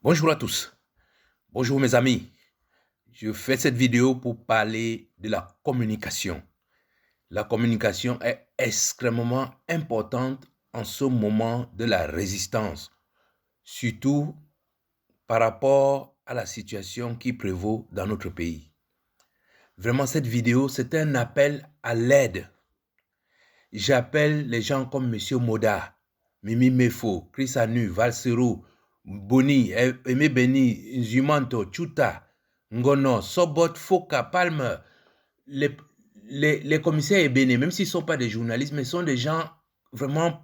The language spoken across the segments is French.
Bonjour à tous. Bonjour mes amis. Je fais cette vidéo pour parler de la communication. La communication est extrêmement importante en ce moment de la résistance, surtout par rapport à la situation qui prévaut dans notre pays. Vraiment, cette vidéo, c'est un appel à l'aide. J'appelle les gens comme M. Moda, Mimi Mefo, Chris Anu, Valsero, Boni, Aimé Beni, Zumanto, Chuta, Ngono, Sobot, Foka, Palmer, les, les commissaires ébénés, même s'ils ne sont pas des journalistes, mais sont des gens vraiment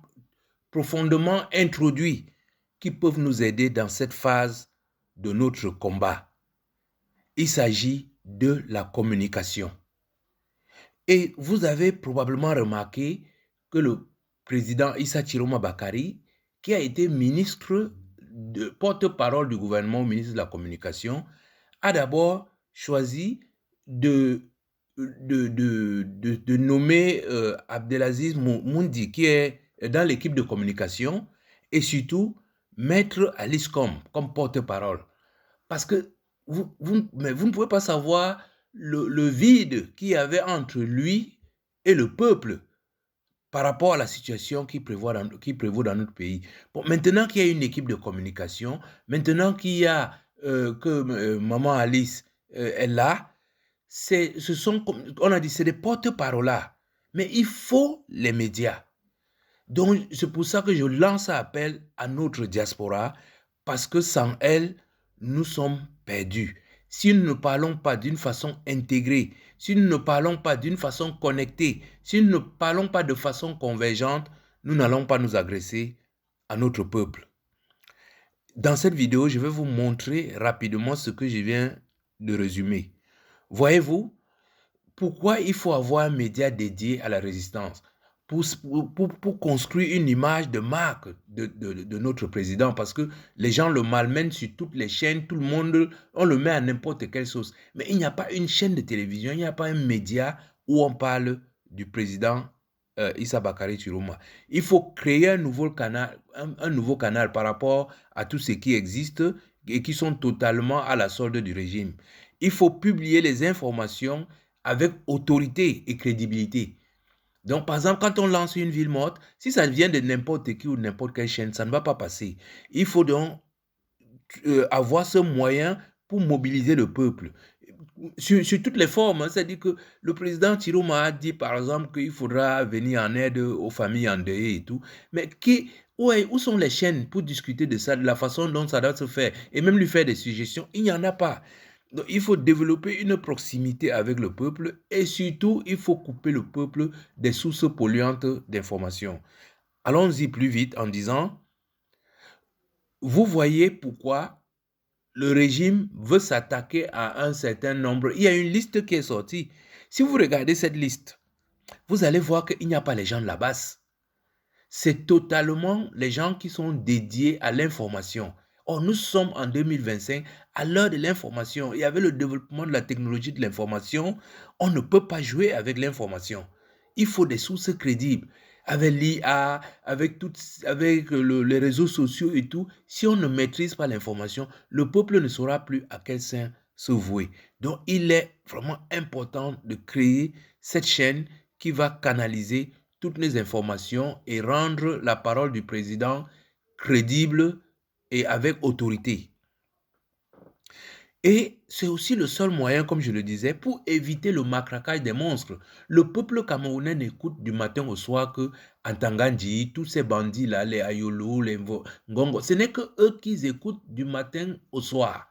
profondément introduits qui peuvent nous aider dans cette phase de notre combat. Il s'agit de la communication. Et vous avez probablement remarqué que le président Issa Chiroma Bakari, qui a été ministre, porte-parole du gouvernement, ministre de la Communication, a d'abord choisi de nommer Abdelaziz Moundi, qui est dans l'équipe de communication, et surtout mettre Alice comme porte-parole. Parce que vous ne pouvez pas savoir le vide qu'il y avait entre lui et le peuple par rapport à la situation qui prévaut dans notre pays. Bon, maintenant qu'il y a une équipe de communication, maintenant qu'il y a que Maman Alice est là, on a dit, c'est des porte-parole là. Mais il faut les médias. Donc, c'est pour ça que je lance un appel à notre diaspora, parce que sans elle, nous sommes perdus. Si nous ne parlons pas d'une façon intégrée, si nous ne parlons pas d'une façon connectée, si nous ne parlons pas de façon convergente, nous n'allons pas nous agresser à notre peuple. Dans cette vidéo, je vais vous montrer rapidement ce que je viens de résumer. Voyez-vous, pourquoi il faut avoir un média dédié à la résistance? Pour construire une image de marque de notre président, parce que les gens le malmènent sur toutes les chaînes, tout le monde, on le met à n'importe quelle sauce. Mais il n'y a pas une chaîne de télévision, il n'y a pas un média où on parle du président Issa Bakari Chiroma. Il faut créer un nouveau canal par rapport à tout ce qui existe et qui sont totalement à la solde du régime. Il faut publier les informations avec autorité et crédibilité. Donc, par exemple, quand on lance une ville morte, si ça vient de n'importe qui ou n'importe quelle chaîne, ça ne va pas passer. Il faut donc avoir ce moyen pour mobiliser le peuple. Sur toutes les formes, hein, c'est-à-dire que le président Chiroma a dit, par exemple, qu'il faudra venir en aide aux familles endeuillées et tout. Mais où sont les chaînes pour discuter de ça, de la façon dont ça doit se faire, et même lui faire des suggestions? Il n'y en a pas. Donc, il faut développer une proximité avec le peuple et surtout, il faut couper le peuple des sources polluantes d'informations. Allons-y plus vite en disant, vous voyez pourquoi le régime veut s'attaquer à un certain nombre. Il y a une liste qui est sortie. Si vous regardez cette liste, vous allez voir qu'il n'y a pas les gens de la base. C'est totalement les gens qui sont dédiés à l'information. Or, nous sommes en 2025, à l'heure de l'information. Il y avait le développement de la technologie de l'information. On ne peut pas jouer avec l'information. Il faut des sources crédibles. Avec l'IA, avec les réseaux sociaux et tout, si on ne maîtrise pas l'information, le peuple ne saura plus à quel sein se vouer. Donc, il est vraiment important de créer cette chaîne qui va canaliser toutes les informations et rendre la parole du président crédible et avec autorité. Et c'est aussi le seul moyen, comme je le disais, pour éviter le matraquage des monstres. Le peuple camerounais n'écoute du matin au soir que Antangandji, tous ces bandits-là, les Ayolo, les Ngongo, ce n'est que eux qui écoutent du matin au soir.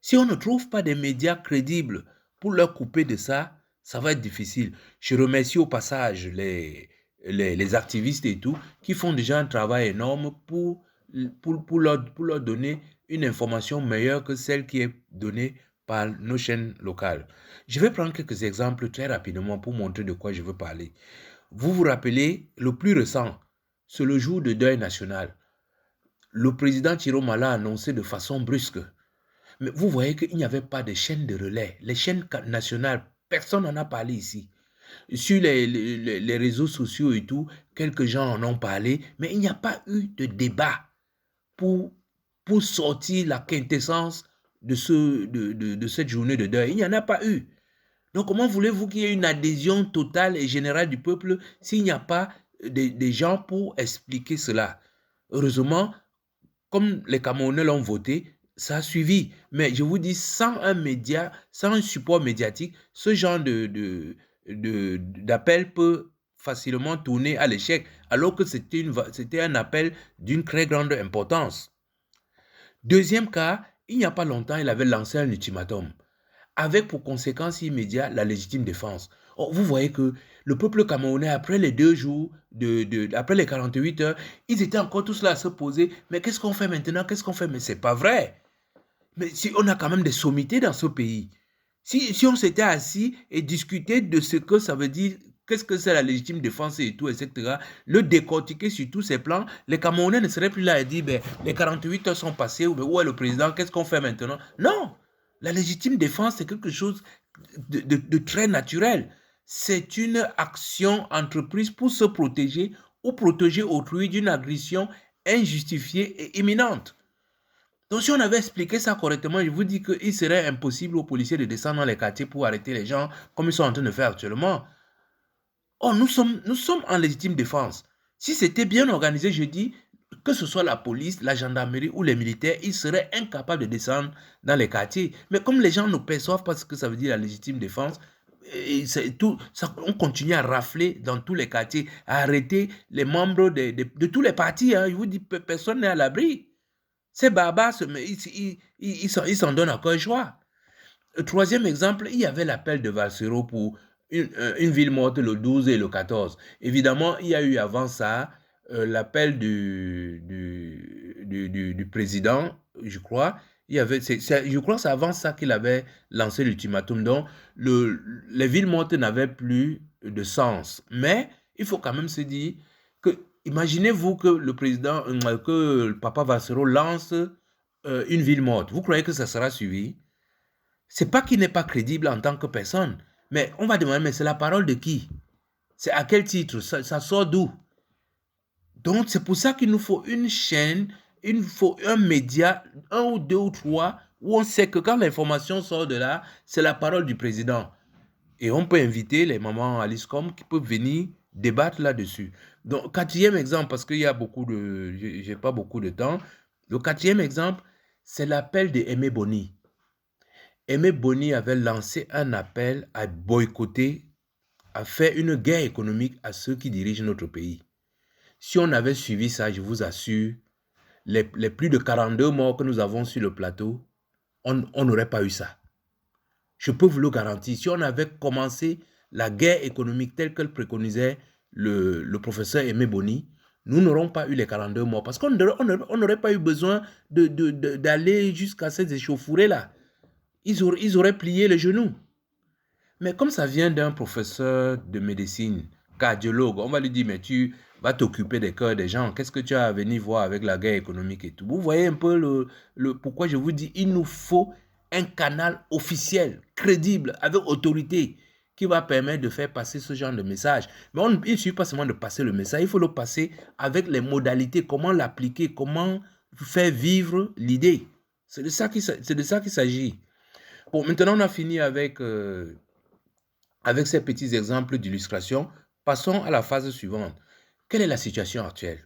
Si on ne trouve pas des médias crédibles pour leur couper de ça, ça va être difficile. Je remercie au passage les activistes et tout qui font déjà un travail énorme pour leur donner une information meilleure que celle qui est donnée par nos chaînes locales. Je vais prendre quelques exemples très rapidement pour montrer de quoi je veux parler. Vous vous rappelez, le plus récent, c'est le jour de deuil national. Le président Chiroma l'a annoncé de façon brusque. Mais vous voyez qu'il n'y avait pas de chaîne de relais. Les chaînes nationales, personne n'en a parlé ici. Sur les réseaux sociaux et tout, quelques gens en ont parlé, mais il n'y a pas eu de débat pour pour sortir la quintessence de cette journée de deuil. Il n'y en a pas eu. Donc, comment voulez-vous qu'il y ait une adhésion totale et générale du peuple s'il n'y a pas des gens pour expliquer cela? Heureusement, comme les Camerounais l'ont voté, ça a suivi. Mais je vous dis, sans un média, sans un support médiatique, ce genre d'appel peut facilement tourner à l'échec, alors que c'était un appel d'une très grande importance. Deuxième cas, il n'y a pas longtemps, il avait lancé un ultimatum, avec pour conséquence immédiate la légitime défense. Or, vous voyez que le peuple camerounais, après les 2 jours, après les 48 heures, ils étaient encore tous là à se poser, mais qu'est-ce qu'on fait maintenant? Qu'est-ce qu'on fait? Mais c'est pas vrai. Mais si on a quand même des sommités dans ce pays. Si on s'était assis et discuté de ce que ça veut dire, qu'est-ce que c'est la légitime défense et tout, etc., le décortiquer sur tous ces plans, les Camerounais ne seraient plus là et dire, ben, les 48 heures sont passées, ou où est le président, qu'est-ce qu'on fait maintenant? Non, la légitime défense, c'est quelque chose de très naturel. C'est une action entreprise pour se protéger ou protéger autrui d'une agression injustifiée et imminente. Donc, si on avait expliqué ça correctement, je vous dis qu'il serait impossible aux policiers de descendre dans les quartiers pour arrêter les gens comme ils sont en train de faire actuellement. Oh, nous sommes en légitime défense. Si c'était bien organisé, je dis, que ce soit la police, la gendarmerie ou les militaires, ils seraient incapables de descendre dans les quartiers. Mais comme les gens ne perçoivent pas ce que ça veut dire la légitime défense, on continue à rafler dans tous les quartiers, à arrêter les membres de tous les partis. Hein. Je vous dis, personne n'est à l'abri. Ces barbares, ils s'en donnent encore joie. Le troisième exemple, il y avait l'appel de Valsero pour une ville morte le 12 et le 14. Évidemment, il y a eu avant ça l'appel du président, je crois. Je crois que c'est avant ça qu'il avait lancé l'ultimatum. Donc, les villes mortes n'avaient plus de sens. Mais il faut quand même se dire que, imaginez-vous que le président, que le papa Valsero lance une ville morte. Vous croyez que ça sera suivi? C'est pas qu'il n'est pas crédible en tant que personne, mais on va demander, mais c'est la parole de qui? C'est à quel titre? Ça sort d'où? Donc, c'est pour ça qu'il nous faut une chaîne, il nous faut un média, un ou deux ou trois, où on sait que quand l'information sort de là, c'est la parole du président. Et on peut inviter les mamans Aliscom qui peuvent venir débattre là-dessus. Donc, quatrième exemple, parce qu'il y a j'ai pas beaucoup de temps. Le quatrième exemple, c'est l'appel de Aimé Boni. Aimé Boni avait lancé un appel à boycotter, à faire une guerre économique à ceux qui dirigent notre pays. Si on avait suivi ça, je vous assure, les plus de 42 morts que nous avons sur le plateau, on n'aurait pas eu ça. Je peux vous le garantir. Si on avait commencé la guerre économique telle que le préconisait le professeur Aimé Boni, nous n'aurons pas eu les 42 morts parce qu'on n'aurait pas eu besoin d'aller jusqu'à ces échauffourées-là. Ils auraient plié les genoux. Mais comme ça vient d'un professeur de médecine, cardiologue, on va lui dire, mais tu vas t'occuper des cœurs des gens. Qu'est-ce que tu as à venir voir avec la guerre économique et tout? Vous voyez un peu pourquoi je vous dis, il nous faut un canal officiel, crédible, avec autorité, qui va permettre de faire passer ce genre de message. Mais il ne suffit pas seulement de passer le message, il faut le passer avec les modalités, comment l'appliquer, comment faire vivre l'idée. C'est de ça qu'il s'agit. Bon, maintenant, on a fini avec ces petits exemples d'illustration. Passons à la phase suivante. Quelle est la situation actuelle?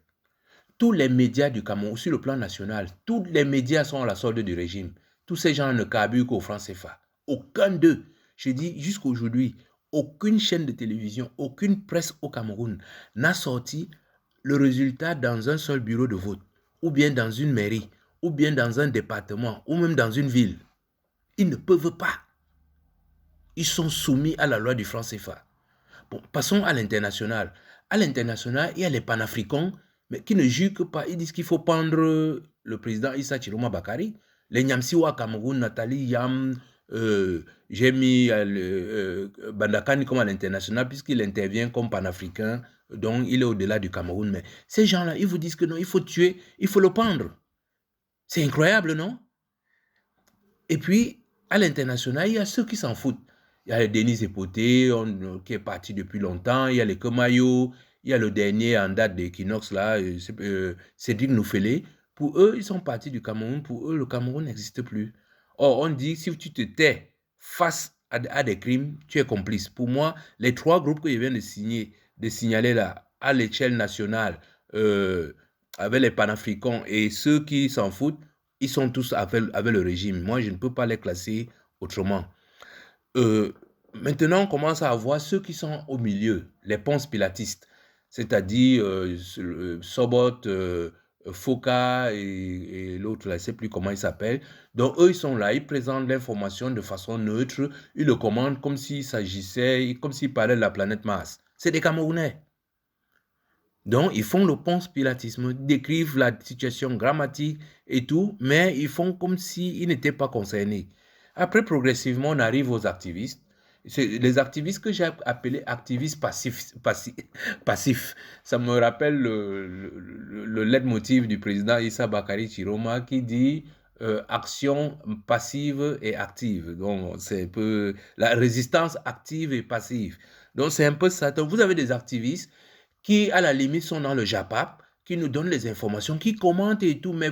Tous les médias du Cameroun, sur le plan national, tous les médias sont à la solde du régime. Tous ces gens ne carburent qu'au franc CFA. Aucun d'eux. Je dis jusqu'à aujourd'hui, aucune chaîne de télévision, aucune presse au Cameroun n'a sorti le résultat dans un seul bureau de vote, ou bien dans une mairie, ou bien dans un département, ou même dans une ville. Ils ne peuvent pas. Ils sont soumis à la loi du franc CFA. Bon, passons à l'international. À l'international, il y a les panafricains, mais qui ne jugent pas. Ils disent qu'il faut pendre le président Issa Chiroma Bakari. Les Nyamsiwa Cameroun, Nathalie Yam, j'ai mis Bandakani comme à l'international, puisqu'il intervient comme panafricain, donc il est au-delà du Cameroun. Mais ces gens-là, ils vous disent que non, il faut tuer, il faut le pendre. C'est incroyable, non? Et puis, à l'international, il y a ceux qui s'en foutent. Il y a Denis Epoté, qui est parti depuis longtemps. Il y a les Kemayo. Il y a le dernier en date d'Equinox, là, Cédric Noufélé. Pour eux, ils sont partis du Cameroun. Pour eux, le Cameroun n'existe plus. Or, on dit, si tu te tais face à des crimes, tu es complice. Pour moi, les 3 groupes que je viens de signaler là, à l'échelle nationale, avec les panafricains et ceux qui s'en foutent, ils sont tous avec le régime. Moi, je ne peux pas les classer autrement. Maintenant, on commence à voir ceux qui sont au milieu, les ponces pilatistes, c'est-à-dire Sobot, Foka et l'autre, je ne sais plus comment il s'appelle. Donc, eux, ils sont là, ils présentent l'information de façon neutre, ils le commandent comme s'il s'agissait, comme s'ils parlaient de la planète Mars. C'est des Camerounais. Donc, ils font le ponce pilatisme, décrivent la situation grammatique et tout, mais ils font comme s'ils n'étaient pas concernés. Après, progressivement, on arrive aux activistes. C'est les activistes que j'ai appelés activistes passifs. Ça me rappelle le leitmotiv du président Issa Bakari Chiroma qui dit action passive et active. Donc, c'est un peu la résistance active et passive. Donc, c'est un peu ça. Donc, vous avez des activistes qui, à la limite, sont dans le JAPAP, qui nous donnent les informations, qui commentent et tout, mais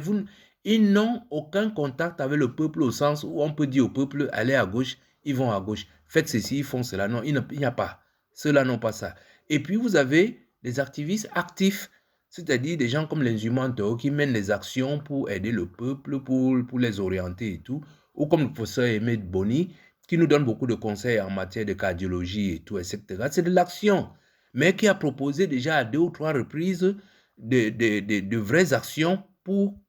ils n'ont aucun contact avec le peuple au sens où on peut dire au peuple, allez à gauche, ils vont à gauche. Faites ceci, ils font cela. Non, il n'y a pas. Ceux-là n'ont pas ça. Et puis, vous avez des activistes actifs, c'est-à-dire des gens comme les Humanto qui mènent des actions pour aider le peuple, pour les orienter et tout, ou comme le professeur Aimé Boni, qui nous donne beaucoup de conseils en matière de cardiologie et tout, etc. C'est de l'action, mais qui a proposé déjà à 2 ou 3 reprises de vraies actions pour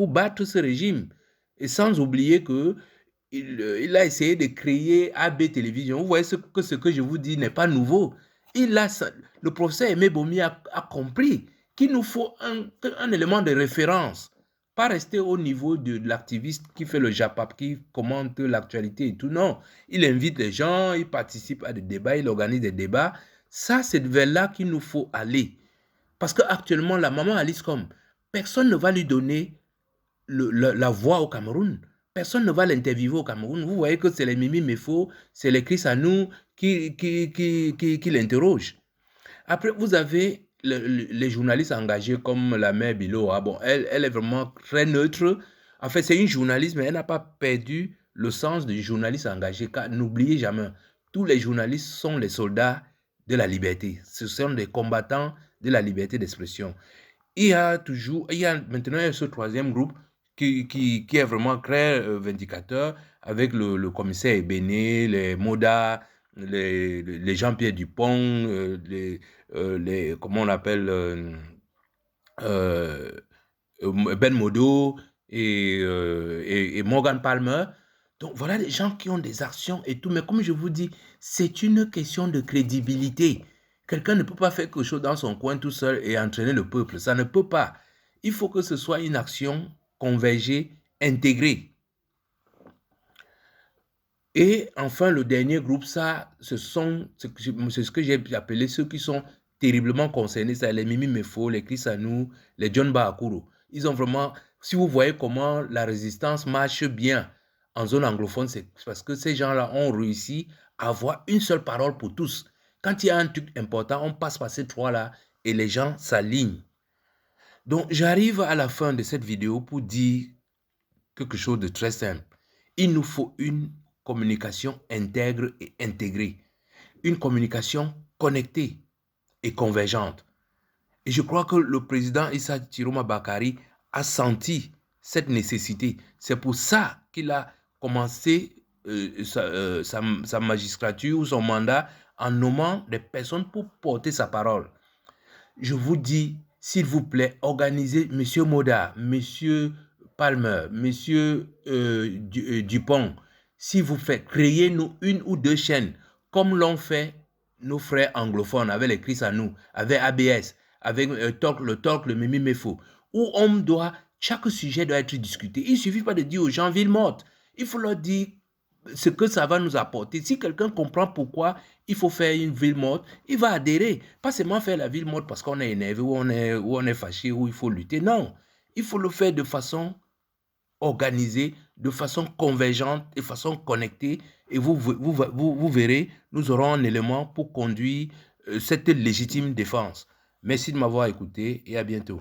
battre ce régime. Et sans oublier que il a essayé de créer AB Télévision. Vous voyez ce que je vous dis n'est pas nouveau. Le professeur Aimé Bomi a compris qu'il nous faut un élément de référence. Pas rester au niveau de l'activiste qui fait le JAPAP, qui commente l'actualité et tout. Non, il invite les gens, il participe à des débats, il organise des débats. Ça, c'est vers là qu'il nous faut aller. Parce qu'actuellement, la maman Alice Com, personne ne va lui donner la voix au Cameroun. Personne ne va l'interviewer au Cameroun. Vous voyez que c'est les Mimi Mefo, c'est les Chris Anou qui l'interrogent. Après, vous avez les journalistes engagés comme la mère Bilo. Ah bon, elle est vraiment très neutre. En fait, c'est une journaliste, mais elle n'a pas perdu le sens du journaliste engagé. Car n'oubliez jamais, tous les journalistes sont les soldats de la liberté. Ce sont des combattants de la liberté d'expression. Il y a maintenant ce 3e groupe qui est vraiment très vindicateur avec le commissaire Ebene, les Moda, les Jean-Pierre Dupont, comment on appelle, Ben Modo et Morgan Palmer. Donc voilà des gens qui ont des actions et tout, mais comme je vous dis, c'est une question de crédibilité. Quelqu'un ne peut pas faire quelque chose dans son coin tout seul et entraîner le peuple. Ça ne peut pas. Il faut que ce soit une action convergée, intégrée. Et enfin, le dernier groupe, ça, c'est ce que j'ai appelé ceux qui sont terriblement concernés. C'est les Mimi Mefo, les Chris Anou, les John Bahakuru. Ils ont vraiment, si vous voyez comment la résistance marche bien en zone anglophone, c'est parce que ces gens-là ont réussi à avoir une seule parole pour tous. Quand il y a un truc important, on passe par ces 3-là et les gens s'alignent. Donc, j'arrive à la fin de cette vidéo pour dire quelque chose de très simple. Il nous faut une communication intègre et intégrée. Une communication connectée et convergente. Et je crois que le président Issa Chiroma Bakari a senti cette nécessité. C'est pour ça qu'il a commencé sa magistrature ou son mandat en nommant des personnes pour porter sa parole. Je vous dis, s'il vous plaît, organisez M. Moda, M. Palmer, M. Dupont, si vous faites, créez-nous 1 ou 2 chaînes, comme l'ont fait nos frères anglophones, avec les Chris Anou, avec ABS, avec le Mimi Mefo, où chaque sujet doit être discuté. Il ne suffit pas de dire aux gens ville morte. Il faut leur dire ce que ça va nous apporter. Si quelqu'un comprend pourquoi il faut faire une ville morte, il va adhérer. Pas seulement faire la ville morte parce qu'on est énervé ou on est fâché ou il faut lutter. Non, il faut le faire de façon organisée, de façon convergente, de façon connectée. Et vous verrez, nous aurons un élément pour conduire cette légitime défense. Merci de m'avoir écouté et à bientôt.